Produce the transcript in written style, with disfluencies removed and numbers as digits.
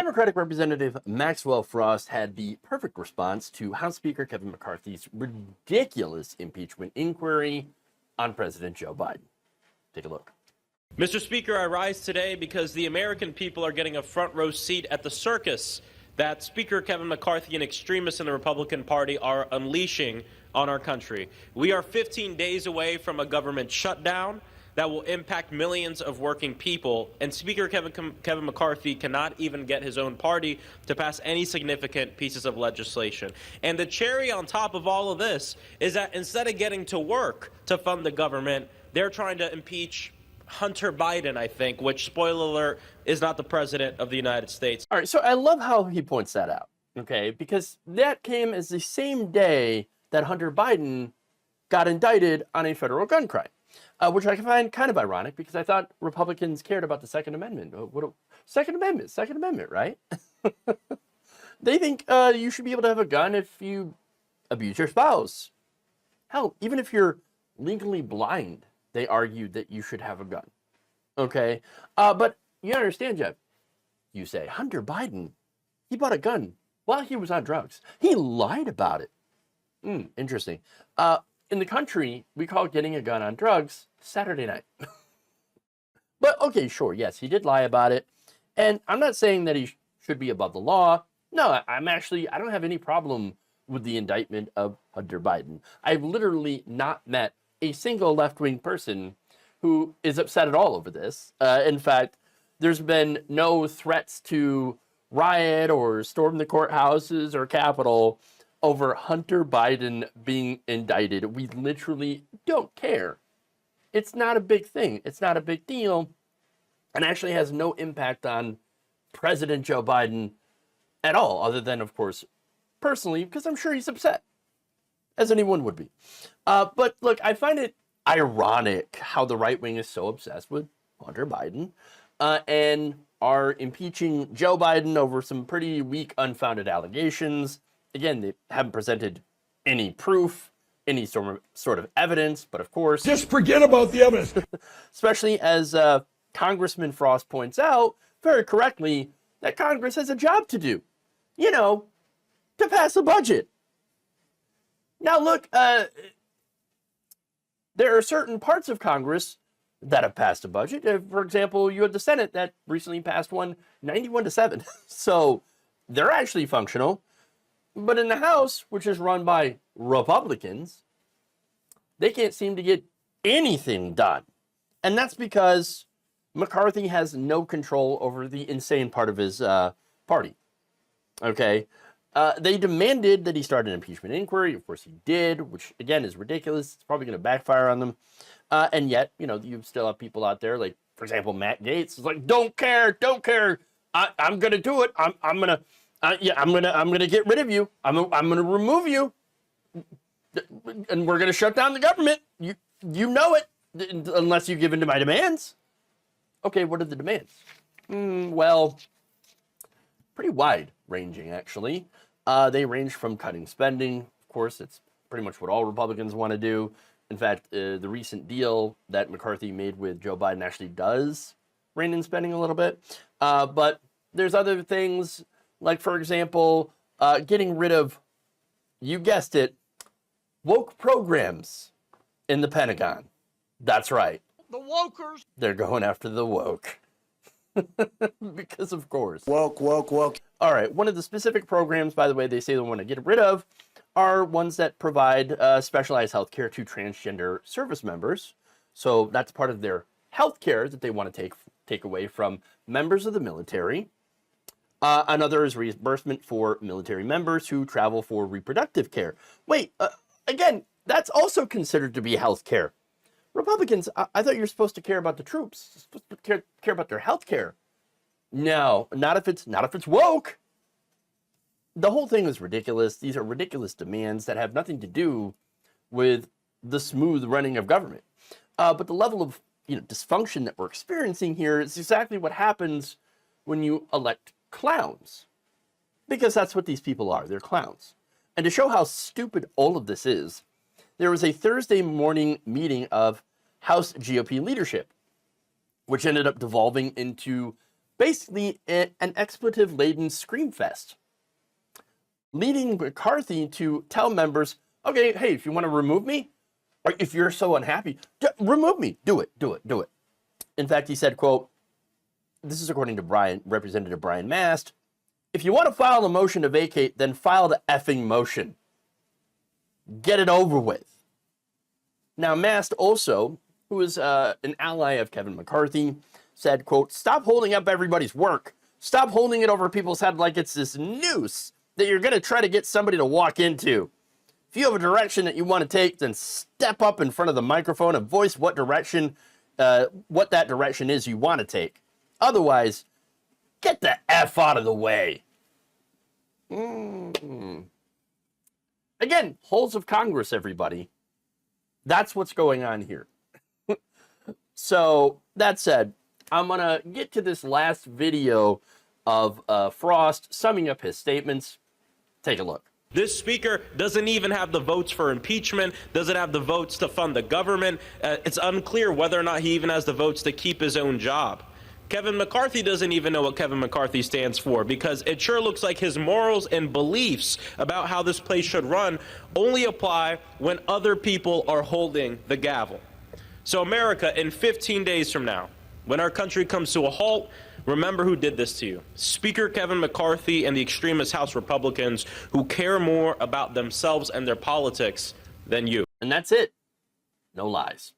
Democratic Representative Maxwell Frost had the perfect response to House Speaker Kevin McCarthy's ridiculous impeachment inquiry on President Joe Biden. Take a look. Mr. Speaker, I rise today because the American people are getting a front row seat at the circus that Speaker Kevin McCarthy and extremists in the Republican Party are unleashing on our country. We are 15 days away from a government shutdown that will impact millions of working people, and Speaker Kevin McCarthy cannot even get his own party to pass any significant pieces of legislation. And the cherry on top of all of this is that instead of getting to work to fund the government, they're trying to impeach Hunter Biden, I think, which, spoiler alert, is not the president of the United States. All right, so I love how he points that out, okay? Because that came as the same day that Hunter Biden got indicted on a federal gun crime. Which I find kind of ironic because I thought Republicans cared about the Second Amendment. Second Amendment, right? They think you should be able to have a gun if you abuse your spouse. Hell, even if you're legally blind, they argue that you should have a gun. Okay? But you understand, Jeff, you say, Hunter Biden, he bought a gun while he was on drugs. He lied about it. Interesting. In the country, we call getting a gun on drugs Saturday night. But okay, sure, yes, he did lie about it. And I'm not saying that he should be above the law. No, I don't have any problem with the indictment of Hunter Biden. I've literally not met a single left-wing person who is upset at all over this. In fact, there's been no threats to riot or storm the courthouses or Capitol over Hunter Biden being indicted. We literally don't care. It's not a big thing. It's not a big deal. And actually has no impact on President Joe Biden at all, other than, of course, personally, because I'm sure he's upset, as anyone would be. But look, I find it ironic how the right wing is so obsessed with Hunter Biden and are impeaching Joe Biden over some pretty weak, unfounded allegations. Again, they haven't presented any proof, any sort of evidence, but of course... Just forget about the evidence. Especially as Congressman Frost points out, very correctly, that Congress has a job to do. You know, to pass a budget. Now look, there are certain parts of Congress that have passed a budget. For example, you had the Senate that recently passed one 91-7. So they're actually functional. But in the House, which is run by Republicans, they can't seem to get anything done. And that's because McCarthy has no control over the insane part of his party. Okay? They demanded that he start an impeachment inquiry. Of course he did, which, again, is ridiculous. It's probably going to backfire on them. And yet, you know, you still have people out there, like, for example, Matt Gaetz is like, don't care. I'm going to do it. I'm going to get rid of you. I'm going to remove you. And we're going to shut down the government. You know it, unless you give in to my demands. Okay, what are the demands? Well, pretty wide-ranging, actually. They range from cutting spending. Of course, it's pretty much what all Republicans want to do. In fact, the recent deal that McCarthy made with Joe Biden actually does rein in spending a little bit. But there's other things, like, for example, getting rid of, you guessed it, woke programs in the Pentagon. That's right. The wokers. They're going after the woke. Because, of course. Woke. All right. One of the specific programs, by the way, they say they want to get rid of are ones that provide specialized health care to transgender service members. So that's part of their health care that they want to take away from members of the military. Another is reimbursement for military members who travel for reproductive care. Wait, again, that's also considered to be health care. Republicans, I thought you were supposed to care about the troops, supposed to care about their health care. No, not if it's woke. The whole thing is ridiculous. These are ridiculous demands that have nothing to do with the smooth running of government. But the level of dysfunction that we're experiencing here is exactly what happens when you elect clowns. Because that's what these people are. They're clowns. And to show how stupid all of this is, there was a Thursday morning meeting of House GOP leadership, which ended up devolving into basically an expletive-laden scream fest, leading McCarthy to tell members, okay, hey, if you want to remove me, or if you're so unhappy, remove me. Do it. In fact, he said, quote, this is according to Representative Brian Mast, if you want to file a motion to vacate, then file the effing motion. Get it over with. Now, Mast also, who is an ally of Kevin McCarthy, said, quote, stop holding up everybody's work. Stop holding it over people's head like it's this noose that you're going to try to get somebody to walk into. If you have a direction that you want to take, then step up in front of the microphone and voice what that direction is you want to take. Otherwise, get the F out of the way. Again, halls of Congress, everybody. That's what's going on here. So, that said, I'm going to get to this last video of Frost summing up his statements. Take a look. This speaker doesn't even have the votes for impeachment, doesn't have the votes to fund the government. It's unclear whether or not he even has the votes to keep his own job. Kevin McCarthy doesn't even know what Kevin McCarthy stands for, because it sure looks like his morals and beliefs about how this place should run only apply when other people are holding the gavel. So America, in 15 days from now, when our country comes to a halt, remember who did this to you. Speaker Kevin McCarthy and the extremist House Republicans who care more about themselves and their politics than you. And that's it. No lies.